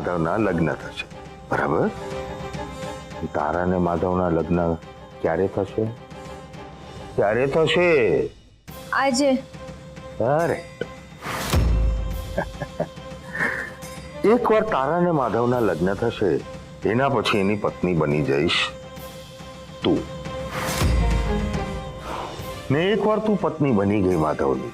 માધવના લગ્ન થશે, બરાબર? તારા ને માધવના લગ્ન ક્યારે થશે? ક્યારે થશે? આજે. અરે એકવાર તારા ને માધવના લગ્ન થશે એના પછી એની પત્ની બની જઈશ તું, ને એકવાર તું પત્ની બની ગઈ માધવની,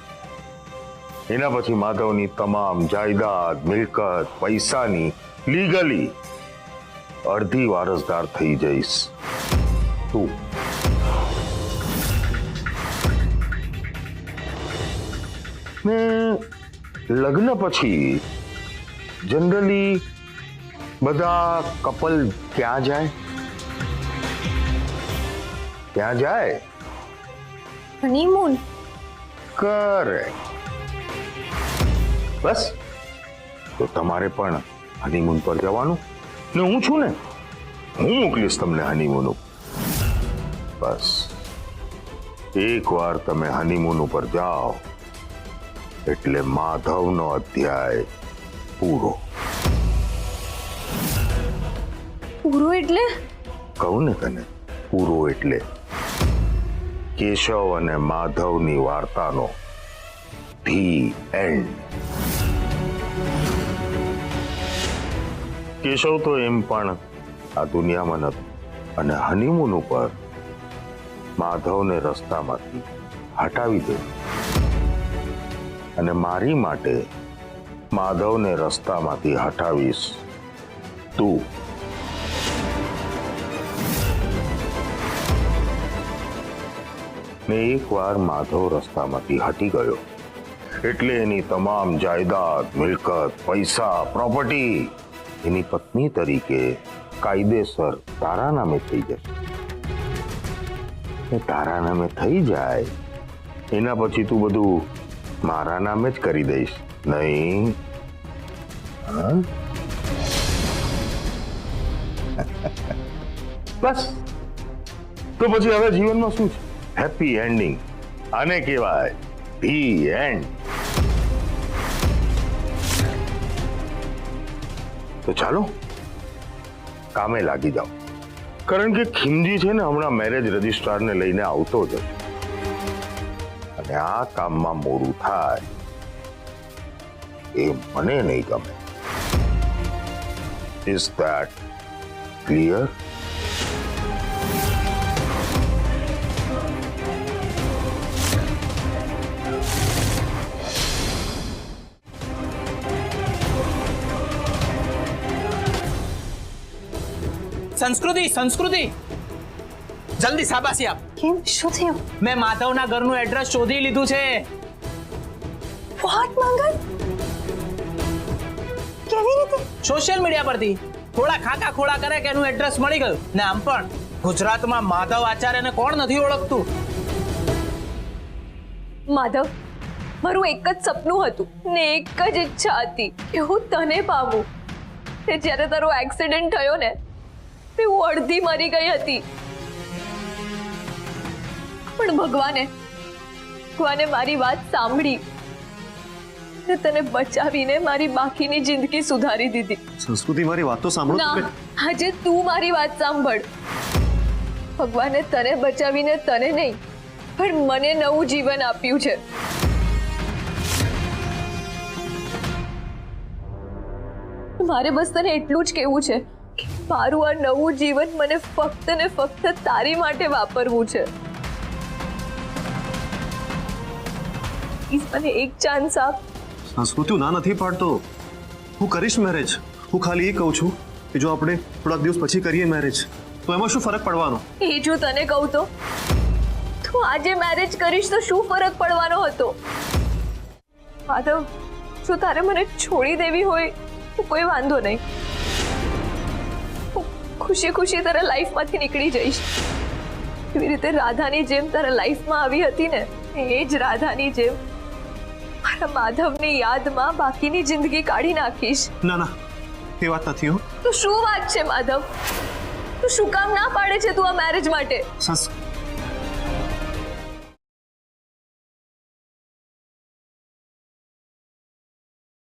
એના પછી માધવની તમામ જાયદાદ, મિલકત, પૈસાની લીગલી અડધી વારસદાર થઈ જઈશ તું. ને લગ્ન પછી જનરલી બધા કપલ ક્યાં જાય? ક્યાં જાય? હનીમૂન. કરેક્ટ. બસ તો તમારે પણ હનીમૂન પર જવાનું ને હું છું ને, હું મોકલીશ તમને હનીમૂન ઉપર. બસ એકવાર તમે હનીમૂન ઉપર જાઓ એટલે માધવનો અધ્યાય પૂરો. પૂરો એટલે? કહું ને તને, પૂરો એટલે કેશવ અને માધવની વાર્તાનો ધી એન્ડ. કેશવ તો એમ પણ આ દુનિયામાં નતો અને હનીમૂન ઉપર માધવને રસ્તામાંથી હટાવી દે અને મારી માટે માધવને રસ્તામાંથી હટાવીશ તું. ને એકવાર માધવ રસ્તામાંથી હટી ગયો એટલે એની તમામ જાયદાદ, મિલકત, પૈસા, પ્રોપર્ટી એની પત્ની તરીકે કાયદેસર તારા નામે થઈ જશે. તારા નામે થઈ જાય એના પછી તું બધું મારા નામે જ કરી દઈશ, નહીં? બસ તો પછી હવે જીવનમાં શું છે? Happy ending. આને કહેવાય ધી એન્ડ. તો ચાલો કામે લાગી જાઓ, કારણ કે ખીમજી છે ને હમણાં મેરેજ રજિસ્ટ્રારને લઈને આવતો જ હશે અને આ કામમાં મોડું થાય એ મને નહીં ગમે. Is that clear? સંસ્કૃતિ, સંસ્કૃતિ, જલ્દી શાબાશી આપ. કેમ? શું થયું? મેં માધવના ઘરનું એડ્રેસ શોધી લીધું છે. વોટ મંગલ? કેવી રીતે? સોશિયલ મીડિયા પરથી થોડા ખાકા ખોળા કરે કે એનું એડ્રેસ મળી ગયું. ને આમ પણ ગુજરાતમાં માધવ આચાર્યને કોણ નથી ઓળખતું? માધવ, મારું એક જ સપનું હતું ને એક જ ઈચ્છા હતી કે હું તને પામું. તે જ્યારે તારો એક્સિડન્ટ થયો ને તે હું અડધી મરી ગઈ હતી, પણ ભગવાને મારી વાત સાંભળી ને તને બચાવીને મારી બાકીની જિંદગી સુધારી દીધી. સંસ્કૃતિ, મારી વાત તો સાંભળો. ના, આજે તું મારી વાત સાંભળ. ભગવાને તને બચાવીને તને નહીં પણ મને નવું જીવન આપ્યું છે. મારે બસ તને એટલું જ કહેવું છે કે મારું આ નવું જીવન મને ફક્ત ને ફક્ત તારી માટે વાપરવું છે. પ્લીઝ મને એક ચાન્સ આપ. સંસ્કૃતિ, હું ના નથી પાડતો. હું કરીશ મેરેજ. હું ખાલી એ કહું છું કે જો આપણે થોડાક દિવસ પછી કરીએ મેરેજ તો એમાં શું ફરક પડવાનો? એ જો તને કહું તો તું આજે મેરેજ કરીશ તો શું ફરક પડવાનો હતો? માધવ, જો તારે મને છોડી દેવી હોય તો કોઈ વાંધો નહીં. હું ખુશી ખુશી તારા લાઈફમાંથી નીકળી જઈશ. એવી રીતે રાધાની જેમ તારા લાઈફમાં આવી હતી ને, એ જ રાધાની જેમ મારા માધવની યાદમાં બાકીની જિંદગી કાઢી નાખીશ. ના ના, એ વાત નથી. હો તો શું વાત છે માધવ? તું શું કામ ના પાડે છે તું આ મેરેજ માટે?